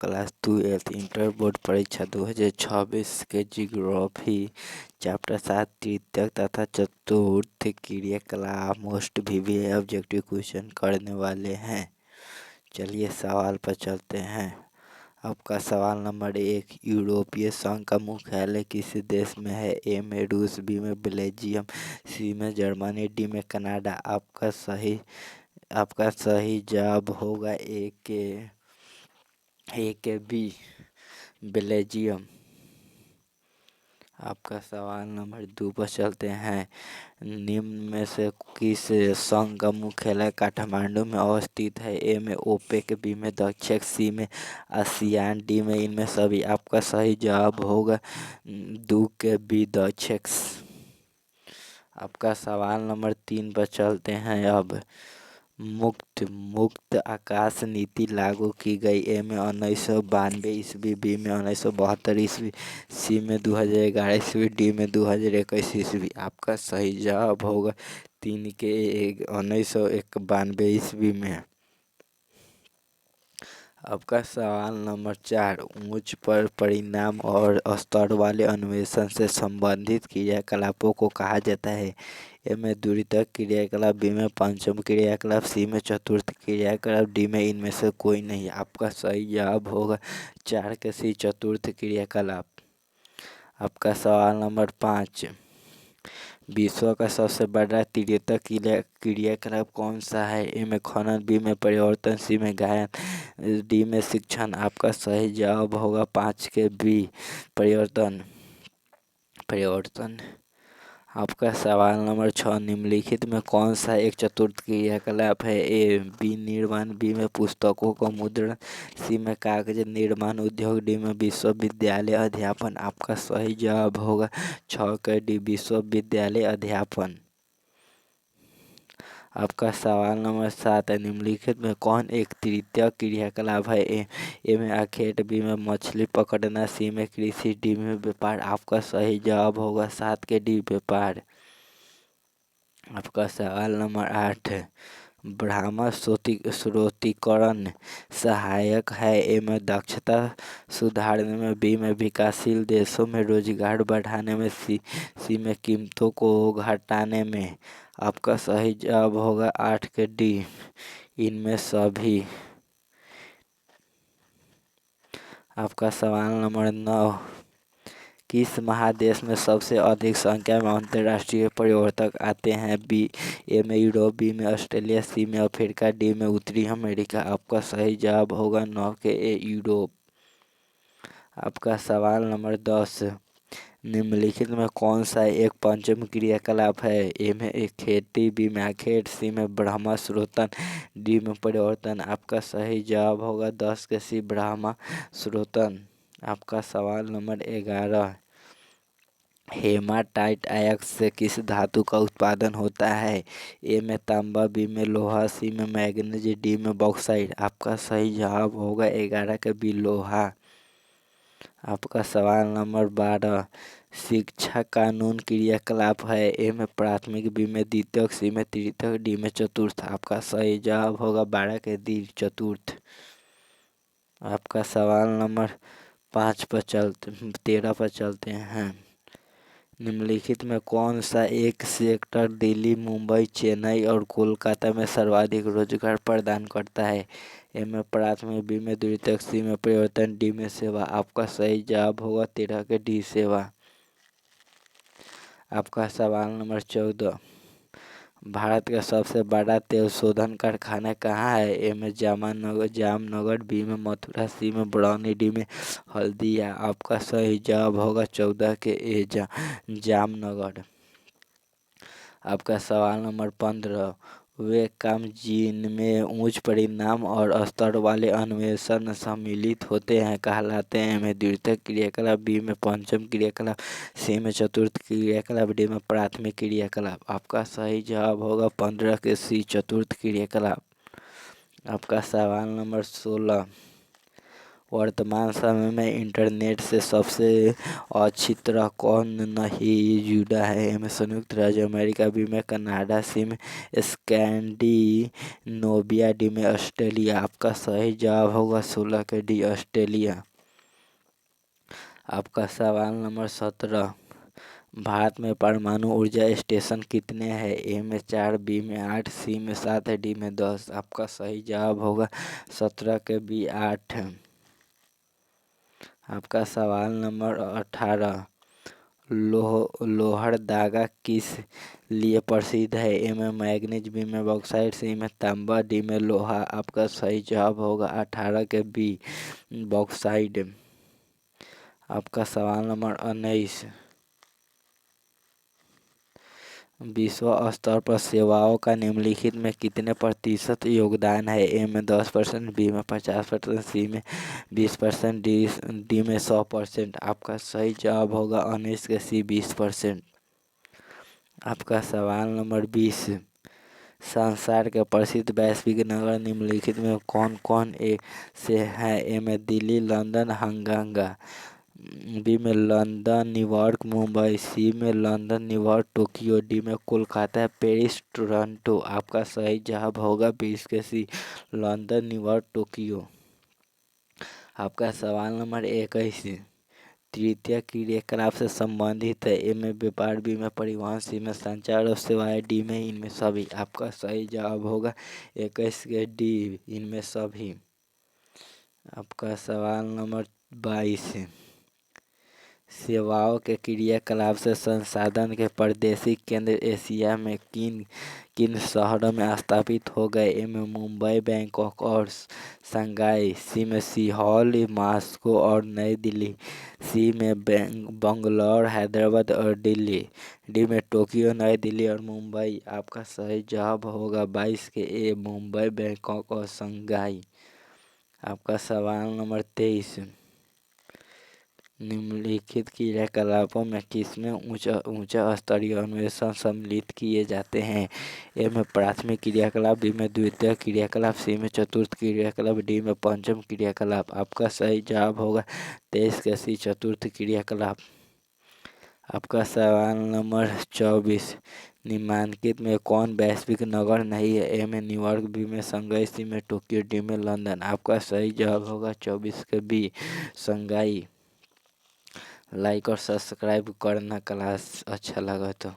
Class 12 inter board परीक्षा 2026 के geography chapter 7 तृतीयक तथा चतुर्थ क्रियाकलाप मोस्ट वीवीआई ऑब्जेक्टिव क्वेश्चन करने वाले हैं। चलिए सवाल पर चलते हैं। आपका सवाल नंबर 1, यूरोपीय संघ का मुख्यालय किस देश में है? ए में रूस, बी में बेल्जियम, सी में जर्मनी, डी में कनाडा। आपका सही जवाब होगा ए के बी बेल्जियम। आपका सवाल नंबर 2 पर चलते हैं। निम्न में से किस संघ का मुख्यालय काठमांडू में अवस्थित है? ए में ओपेक, बी में दक्षिण, सी में आसियान, डी में इनमें सभी। आपका सही जवाब होगा 2 के बी दक्षिण। आपका सवाल नंबर 3 पर चलते हैं। अब मुक्त आकाश नीति लागू की गई। ए में 1992 ईस्वी, बी में 1972 ईस्वी, सी में 2011 ईस्वी, डी में 2021 ईस्वी। आपका सही जवाब होगा 3 के 1992 ईस्वी में। आपका सवाल नंबर 4, उच्च पर परिणाम और स्तर वाले अन्वेषण से संबंधित क्रियाकलापों को कहा जाता है? ए में द्वितीयक क्रियाकलाप, बी में पंचम क्रियाकलाप, सी में चतुर्थ क्रियाकलाप, डी में इनमें से कोई नहीं। आपका सही जवाब होगा 4 के सी चतुर्थ क्रियाकलाप। आपका सवाल नंबर 5, विश्व का सबसे बड़ा तृतीयक क्रियाकलाप कौन सा है? ए में खनन, बी में परिवर्तन, सी में गायन, डी में शिक्षण। आपका सही जवाब होगा 5 के बी परिवर्तन। आपका सवाल नंबर 6, निम्नलिखित में कौन सा एक चतुर्थ क्रियाकलाप है? ए बी निर्माण, बी में पुस्तकों का मुद्रण, सी में कागज निर्माण उद्योग, डी में विश्वविद्यालय अध्यापन। आपका सही जवाब होगा 6 का डी विश्वविद्यालय अध्यापन। आपका सवाल नंबर 7 है, निम्नलिखित में कौन एक तृतीयक क्रियाकलाप है? ए में आखेट, बी में मछली पकड़ना, सी में कृषि, डी में व्यापार। आपका सही जवाब होगा 7 के डी व्यापार। आपका सवाल नंबर 8 है, ब्रह्म स्रोतीकरण सहायक है? ए में दक्षता सुधारने में, बी में विकासशील देशों में रोजगार बढ़ाने में, सी में कीमतों को घटाने में। आपका सही जवाब होगा 8 के डी इनमें सभी। आपका सवाल नंबर 9, किस महादेश में सबसे अधिक संख्या में अंतर्राष्ट्रीय पर्यटक आते हैं? ए में यूरोप, बी में ऑस्ट्रेलिया, सी में अफ्रीका, डी में उत्तरी अमेरिका। आपका सही जवाब होगा 9 के ए यूरोप। आपका सवाल नंबर 10, निम्नलिखित में कौन सा एक पंचम क्रियाकलाप है? ए में एक खेती, बी में आखेट, सी में ब्रह्म स्रोतन, डी में परिवर्तन। आपका सही जवाब होगा 10 के सी ब्रह्म स्रोतन। आपका सवाल नंबर 11, हेमाटाइट अयस्क से किस धातु का उत्पादन होता है? ए में तांबा, बी में लोहा, सी में मैग्नीज, डी में बॉक्साइट। आपका सही जवाब होगा 11 का बी लोहा। आपका सवाल नंबर 12, शिक्षा कानून क्रियाकलाप है? ए में प्राथमिक, बी में द्वितीयक, सी में तृतीयक, डी में चतुर्थ। आपका सही जवाब होगा 12 के डी चतुर्थ। आपका सवाल नंबर 13 पर चलते हैं। निम्नलिखित में कौन सा एक सेक्टर दिल्ली, मुंबई, चेन्नई और कोलकाता में सर्वाधिक रोजगार प्रदान करता है? ए में प्राथमिक, बी में द्वितीयक, सी में परिवर्तन, डी में सेवा। आपका सही जवाब होगा 13 के डी सेवा। आपका सवाल नंबर 14, भारत का सबसे बड़ा तेल शोधन कारखाना कहाँ है? ए में जामनगर, बी में मथुरा, सी में बरौनी, डी में हल्दिया। आपका सही जवाब होगा 14 के ए जामनगर। आपका सवाल नंबर 15, वे काम जिनमें उच्च परिणाम और स्तर वाले अन्वेषण सम्मिलित होते हैं कहलाते हैं? में द्वितीयक क्रियाकलाप, बी में पंचम क्रियाकलाप, सी में चतुर्थ क्रियाकलाप, डी में प्राथमिक क्रियाकलाप। आपका सही जवाब होगा 15 के सी चतुर्थ क्रियाकलाप। आपका सवाल नंबर 16, वर्तमान समय में इंटरनेट से सबसे अच्छी तरह कौन नहीं जुड़ा है? एमे संयुक्त राज्य अमेरिका, बी में कनाडा, सी में स्कैंडिनेविया, डी में ऑस्ट्रेलिया। आपका सही जवाब होगा 16 के डी, ऑस्ट्रेलिया। आपका सवाल नंबर 17, भारत में परमाणु ऊर्जा स्टेशन कितने हैं? ए में 4, बी में 8, सी में 7 है, डी में 10। आपका सही जवाब होगा 17 के बी, 8। आपका सवाल नंबर 18, लोहरदगा किस लिए प्रसिद्ध है? ए में मैग्नीज, बी में बॉक्साइट, सी में तांबा, डी में लोहा। आपका सही जवाब होगा 18 के बी, बॉक्साइट। आपका सवाल नंबर 19, विश्व स्तर पर सेवाओं का निम्नलिखित में कितने प्रतिशत योगदान है? ए में 10%, बी में 50%, सी में 20%, डी में 100%। आपका सही जवाब होगा 19 के सी, 20%। आपका सवाल नंबर 20, संसार के प्रसिद्ध वैश्विक नगर निम्नलिखित में कौन कौन एक से है? ए में दिल्ली, लंदन, हांगकांग, बी में लंदन, न्यूयॉर्क, मुंबई, सी में लंदन, न्यूयॉर्क, टोक्यो, डी में कोलकाता, पेरिस, टोरंटो। आपका सही जवाब होगा 20 के सी, लंदन, न्यूयॉर्क, टोक्यो। आपका सवाल नंबर 21, तृतीय क्रियाकलाप से संबंधित है। ए में व्यापार, बी में परिवहन, सी में संचार और सेवाएं, डी में इनमें सभी। आपका सही जवाब होगा 21 के डी, इनमें सभी। आपका सवाल नंबर 22, सेवाओं के क्रियाकलाप से संसाधन के प्रादेशिक केंद्र एशिया में किन किन शहरों में स्थापित हो गए? ए में मुंबई, बैंकॉक और शंघाई, सी में सियोल, मॉस्को और नई दिल्ली, सी में बंगलौर, हैदराबाद और दिल्ली, डी में टोक्यो, नई दिल्ली और मुंबई। आपका सही जवाब होगा 22 के ए, मुंबई, बैंकॉक और शंघाई। आपका सवाल नंबर 23, निम्नलिखित क्रियाकलापों में किसमें उच्च स्तरीय अन्वेषण सम्मिलित किए जाते हैं? ए में प्राथमिक क्रियाकलाप, बी में द्वितीयक क्रियाकलाप, सी में चतुर्थ क्रियाकलाप, डी में पंचम क्रियाकलाप। आपका सही जवाब होगा 23 के सी, चतुर्थ क्रियाकलाप। आपका सवाल नंबर 24, निम्नलिखित में कौन वैश्विक नगर नहीं है? ए में न्यूयॉर्क, बी में शंघाई, सी में टोक्यो, डी में लंदन। आपका सही जवाब होगा 24 के बी, शंघाई। लाइक और सब्सक्राइब करना क्लास अच्छा लगा तो।